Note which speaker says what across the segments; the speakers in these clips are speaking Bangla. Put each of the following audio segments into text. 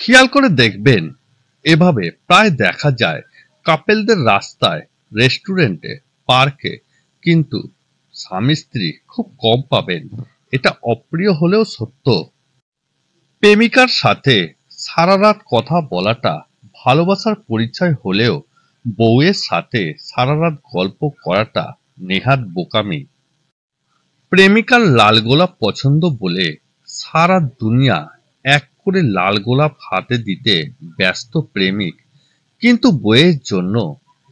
Speaker 1: খেয়াল করে দেখবেন, এভাবে প্রায় দেখা যায় কাপেলদের রাস্তায়, রেস্টুরেন্টে, পার্কে। কিন্তু স্বামী স্ত্রী খুব কম পাবেন। এটা অপ্রিয় হলেও সত্য। প্রেমিকার সাথে সারা রাত কথা বলাটা ভালোবাসার পরিচয় হলেও বউয়ের সাথে সারা রাত গল্প করাটা নেহাত বোকামি। প্রেমিকার লাল গোলাপ পছন্দ বলে সারা দুনিয়া এক করে লাল গোলাপ হাতে দিতে ব্যস্ত প্রেমিক, কিন্তু বইয়ের জন্য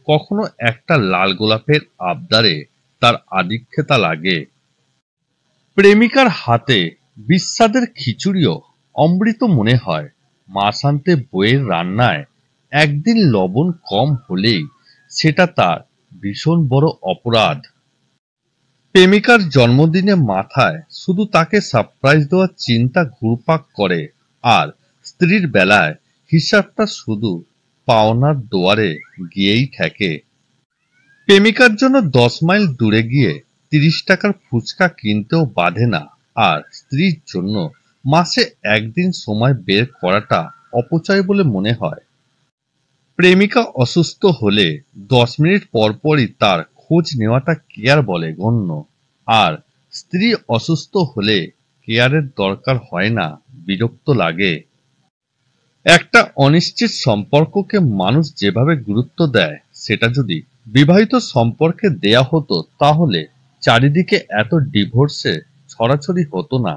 Speaker 1: কখনো একটা লাল গোলাপের আবদারে তার আদিক্ষেতা লাগে। প্রেমিকার হাতে বিস্বাদের খিচুড়িও অমৃত মনে হয়। মাস আনতে বইয়ের রান্নায় একদিন লবণ কম হলেই সেটা তার ভীষণ বড় অপরাধ। প্রেমিকার জন্মদিনে মাথায় শুধু তাকে সারপ্রাইজ দেওয়ার চিন্তা ঘুরপাক করে, আর স্ত্রীর বেলায় হিসাবটা শুধু পাওনার দুয়ারে গিয়েই ঠেকে। প্রেমিকার জন্য 10 মাইল দূরে গিয়ে 30 টাকার ফুচকা কিনতেও বাধে না, আর স্ত্রীর জন্য মাসে একদিন সময় বের করাটা অপচয় বলে মনে হয়। প্রেমিকা অসুস্থ হলে 10 মিনিট পর পরই তার খোঁজ নেওয়াটা কেয়ার বলে গণ্য, আর স্ত্রী অসুস্থ হলে কেয়ারের দরকার হয় না, বিরক্ত লাগে। একটা অনিশ্চিত সম্পর্ককে মানুষ যেভাবে গুরুত্ব দেয়, সেটা যদি বিবাহিত সম্পর্কে দেয়া হতো তাহলে চারিদিকে এত ডিভোর্সে ছড়াছড়ি হতো না।